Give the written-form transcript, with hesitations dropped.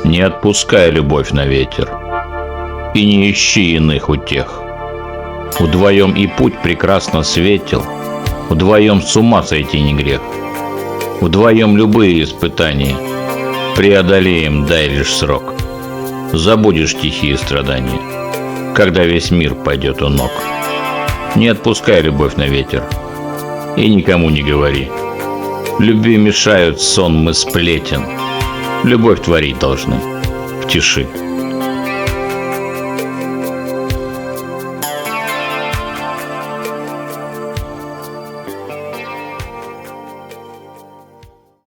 Не отпускай любовь на ветер, и не ищи иных утех. Вдвоем и путь прекрасно светел, вдвоем с ума сойти не грех. Вдвоем любые испытания преодолеем, дай лишь срок. Забудешь тихие страдания, когда весь мир пойдет у ног. Не отпускай любовь на ветер и никому не говори. Любви мешают сонмы сплетен, любовь творить должны в тиши.